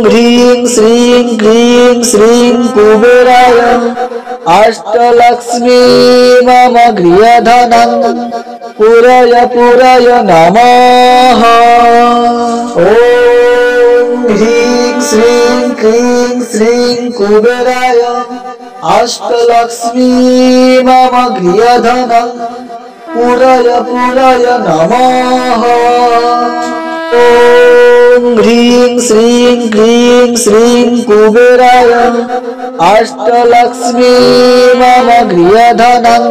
ह्रीं श्रीं क्लीं श्रीं कुबेराय अष्टलक्ष्मी मम गृहधनं पूरय पूरय नमः। ॐ ह्रीं श्रीं क्लीं श्रीं कुबेराय अष्टलक्ष्मी मम गृहधनं पूरय पूरय नमः। ॐ ह्रीं श्रीं क्लीं श्रीं कुबेराय अष्टलक्ष्मी मम गृहधनं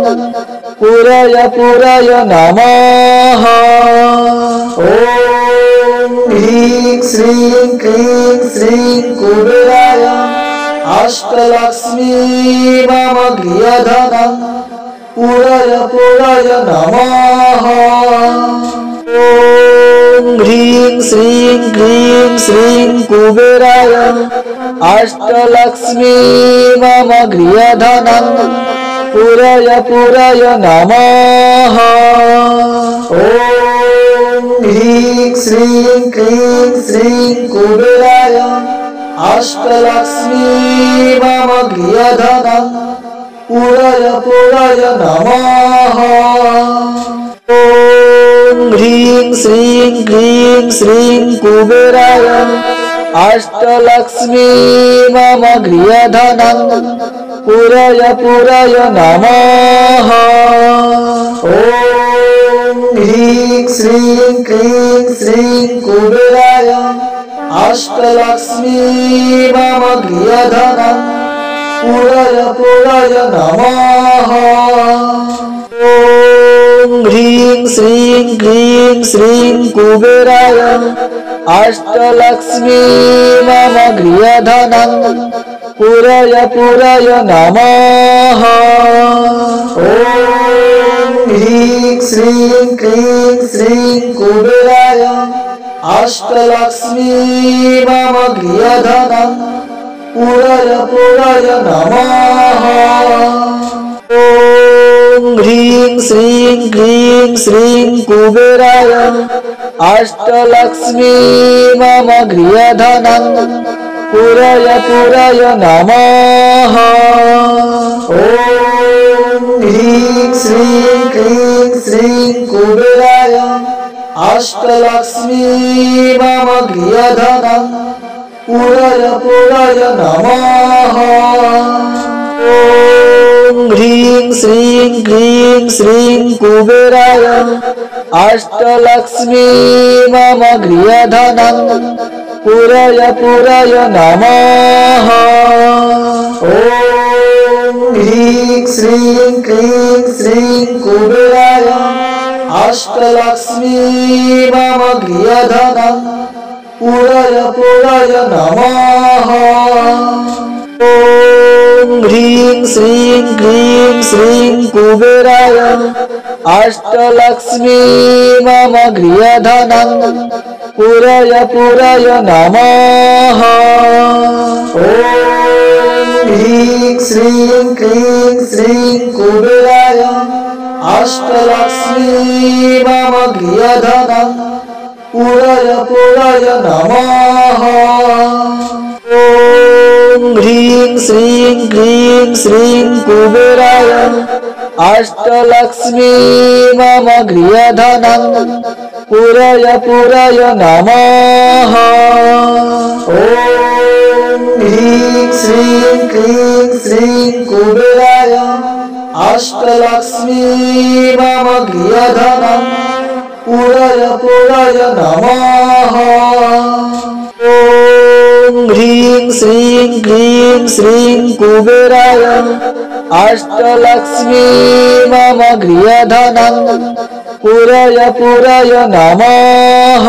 पूरय पूरय नमः। ॐ ह्रीं श्रीं क्लीं श्रीं कुबेराय अष्टलक्ष्मी मम गृहधनं पूरय पूरय नमः। ॐ ह्रीं श्रीं क्लीं श्रीं कुबेराय अष्टलक्ष्मी मम गृहधनं पूरय पूरय नमः। ॐ ह्रीं श्रीं क्लीं श्रीं कुबेराय अष्टलक्ष्मी मम गृहधनं पूरय पूरय नमः। ॐ ह्रीं श्रीं क्लीं श्रीं कुबेराय अष्टलक्ष्मी मम गृहधनं पूरय पूरय नमः। ॐ ह्रीं श्रीं क्लीं श्रीं कुबेराय अष्टलक्ष्मी मम गृहधनं पूरय पूरय नमः। ॐ ह्रीं श्रीं क्लीं श्रीं कुबेराय अष्टलक्ष्मी मम गृहधनं पूरय पूरय नमः। ॐ ह्रीं श्रीं क्लीं श्रीं कुबेराय अष्टलक्ष्मी मम गृहधनं पूरय पूरय नमः। ॐ ह्रीं श्रीं क्लीं श्रीं कुबेराय अष्टलक्ष्मी मम गृहधनं पूरय पूरय नमः। ॐ ह्रीं श्रीं क्लीं श्रीं कुबेराय अष्टलक्ष्मी मम गृहधनं पूरय पूरय नमः। ॐ ह्रीं श्रीं क्लीं श्रीं कुबेराय अष्टलक्ष्मी मम गृहधनं पूरय पूरय नमः। ॐ ह्रीं श्रीं क्लीं श्रीं कुबेराय अष्टलक्ष्मी मम गृहधनं पूरय पूरय नमः। ॐ ह्रीं श्रीं क्लीं श्रीं कुबेराय अष्टलक्ष्मी मम गृहधनं पूरय पूरय नमः। ॐ ह्रीं श्रीं क्लीं श्रीं कुबेराय अष्टलक्ष्मी मम गृहधनं पूरय पूरय नमः। ॐ ह्रीं श्रीं क्लीं श्रीं कुबेराय अष्टलक्ष्मी मम गृहधनं पूरय पूरय नमः। ॐ ह्रीं श्रीं क्लीं श्रीं कुबेराय अष्टलक्ष्मी मम गृहधनं पूरय पूरय नमः। ॐ ह्रीं श्रीं क्लीं श्रीं कुबेराय अष्टलक्ष्मी मम गृहधनं पूरय पूरय नमः।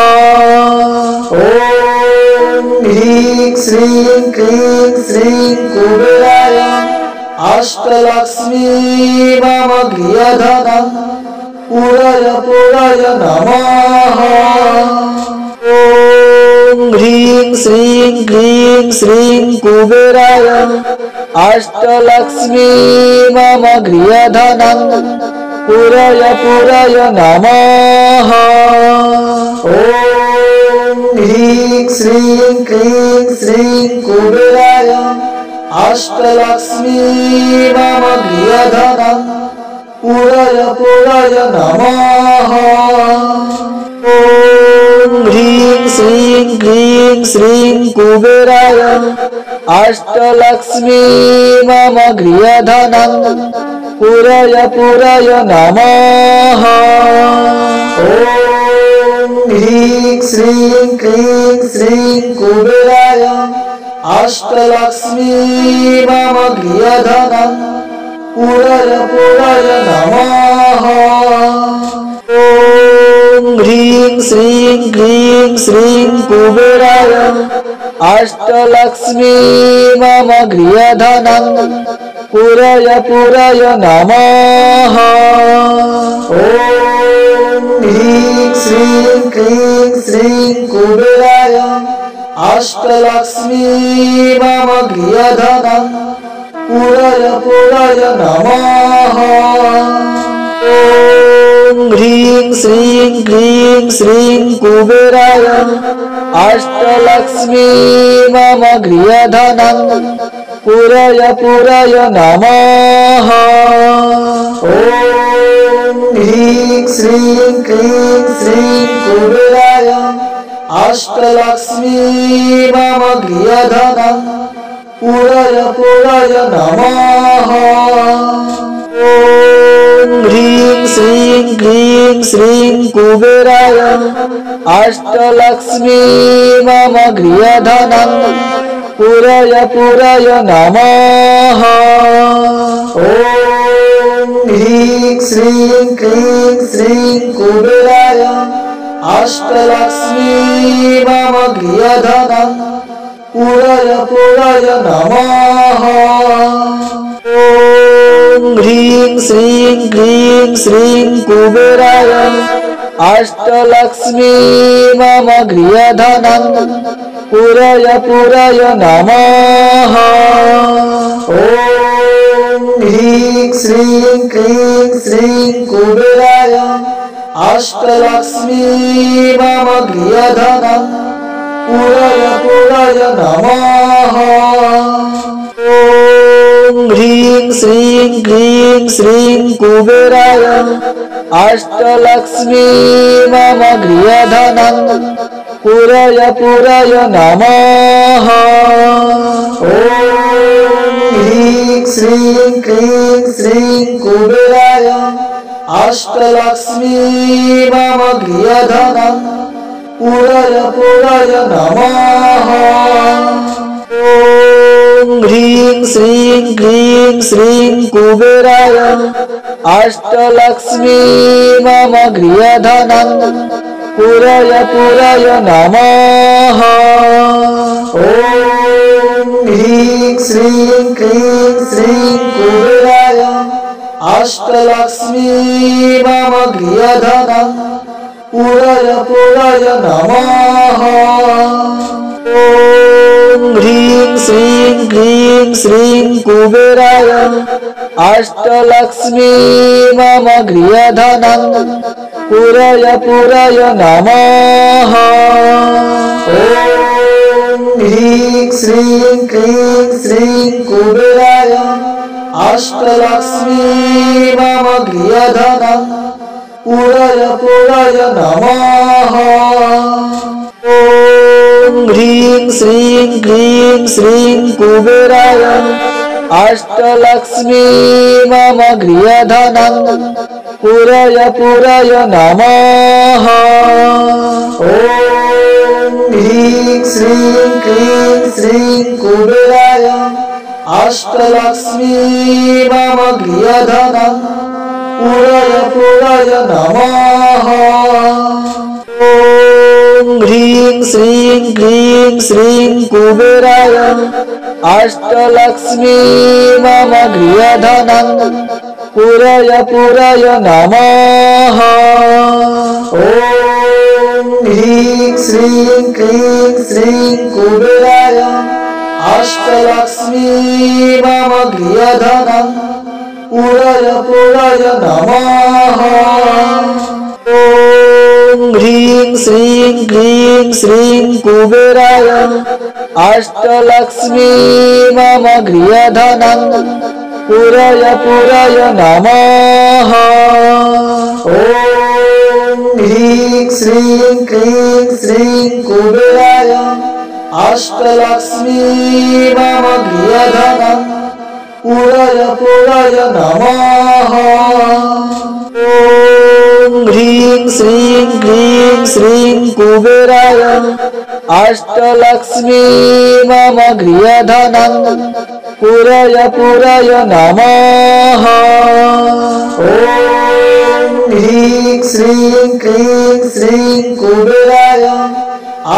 ॐ ह्रीं श्रीं क्लीं श्रीं कुबेराय अष्टलक्ष्मी मम गृहधनं पूरय पूरय नमः। ॐ ह्रीं श्रीं क्लीं श्रीं कुबेराय अष्टलक्ष्मी मम गृहधनं पूरय पूरय नमः। ॐ ह्रीं श्रीं क्लीं श्रीं कुबेराय अष्टलक्ष्मी मम गृहधनं पूरय पूरय नमः। ॐ ह्रीं श्रीं क्लीं श्रीं कुबेराय अष्टलक्ष्मी मम गृहधनं पूरय पूरय नमः। ॐ ह्रीं श्रीं क्लीं श्रीं कुबेराय अष्टलक्ष्मी मम गृहधनं पूरय पूरय नमः। ॐ ह्रीं श्रीं क्लीं श्रीं कुबेराय अष्टलक्ष्मी मम गृहधनं पूरय पूरय नमः। ॐ ह्रीं श्रीं क्लीं श्रीं कुबेराय अष्टलक्ष्मी मम गृहधनं पूरय पूरय नमः। ॐ ह्रीं श्रीं क्लीं श्रीं कुबेराय अष्टलक्ष्मी मम गृहधनं पूरय पूरय नमः। ॐ ह्रीं श्रीं क्लीं श्रीं कुबेराय अष्टलक्ष्मी मम गृहधनं पूरय पूरय नमः। ॐ ह्रीं श्रीं क्लीं श्रीं कुबेराय अष्टलक्ष्मी मम गृहधनं पूरय पूरय नमः। ॐ ह्रीं श्रीं क्लीं श्रीं कुबेराय अष्टलक्ष्मी मम गृहधनं पूरय पूरय नमः। ॐ ह्रीं श्रीं क्लीं श्रीं कुबेराय अष्टलक्ष्मी मम गृहधनं पूरय पूरय नमः। ॐ ह्रीं श्रीं क्लीं श्रीं कुबेराय अष्टलक्ष्मी मम गृहधनं पूरय पूरय नमः। ॐ ह्रीं श्रीं क्लीं श्रीं कुबेराय अष्टलक्ष्मी मम गृहधनं पूरय पूरय नमः। ॐ ह्रीं श्रीं क्लीं श्रीं कुबेराय अष्टलक्ष्मी मम गृहधनं पूरय पूरय नमः। ॐ ह्रीं श्रीं क्लीं श्रीं कुबेराय अष्टलक्ष्मी मम गृहधनं पूरय पूरय नमः। ॐ ह्रीं श्रीं क्लीं श्रीं कुबेराय अष्टलक्ष्मी मम गृहधनं पूरय पूरय नमः। ॐ ह्रीं श्रीं क्लीं श्रीं कुबेराय अष्टलक्ष्मी मम गृहधनं पूरय पूरय नमः। ॐ ह्रीं श्रीं क्लीं श्रीं कुबेराय अष्टलक्ष्मी मम गृहधनं पूरय पूरय नमः। ॐ ह्रीं श्रीं क्लीं श्रीं कुबेराय अष्टलक्ष्मी मम गृहधनं पूरय पूरय नमः। ॐ ह्रीं श्रीं क्लीं श्रीं कुबेराय अष्टलक्ष्मी मम गृहधनं पूरय पूरय नमः। ॐ ह्रीं श्रीं क्लीं श्रीं कुबेराय अष्टलक्ष्मी मम गृहधनं पूरय पूरय नमः। ॐ ह्रीं श्रीं क्लीं श्रीं कुबेराय अष्टलक्ष्मी मम गृहधनं पूरय पूरय नमः। ॐ ह्रीं श्रीं क्लीं श्रीं कुबेराय अष्टलक्ष्मी मम गृहधनं पुरय पुरय नमः। ॐ ह्रीं श्रीं क्लीं श्रीं कुबेराय अष्टलक्ष्मी मम गृहधनं पुरय पुरय नमः। ॐ ह्रीं श्रीं क्लीं श्रीं कुबेराय अष्टलक्ष्मी मम गृहधनं पुरय पुरय नमः। ॐ ह्रीं श्रीं क्लीं श्रीं कुबेराय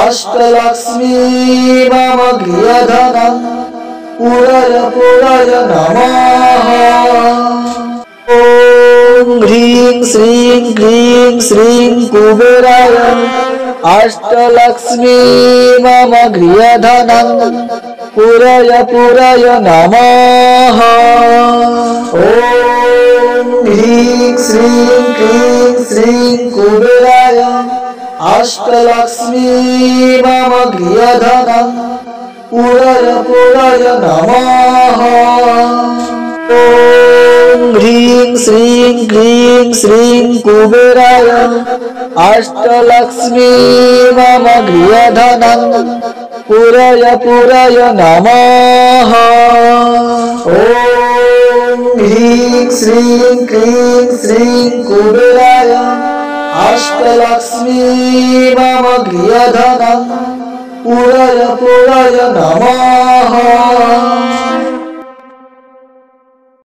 अष्टलक्ष्मी मम गृहधनं पुरय पुरय नमः। ॐ ह्रीं श्रीं क्लीं श्रीं कुबेराय अष्टलक्ष्मी मम गृहधनं पुरय पुरय नमः। ॐ ह्रीं श्रीं क्लीं श्रीं कुबेराय अष्टलक्ष्मी मम गृहधनं पुरय पुरय नमः। ॐ ह्रीं श्रीं क्लीं श्रीं कुबेराय अष्टलक्ष्मी मम गृहधनं पुरय पुरय नमः। ॐ ह्रीं श्रीं क्लीं श्रीं कुबेराय अष्टलक्ष्मी मम गृहधनं पुरय पुरय नमः।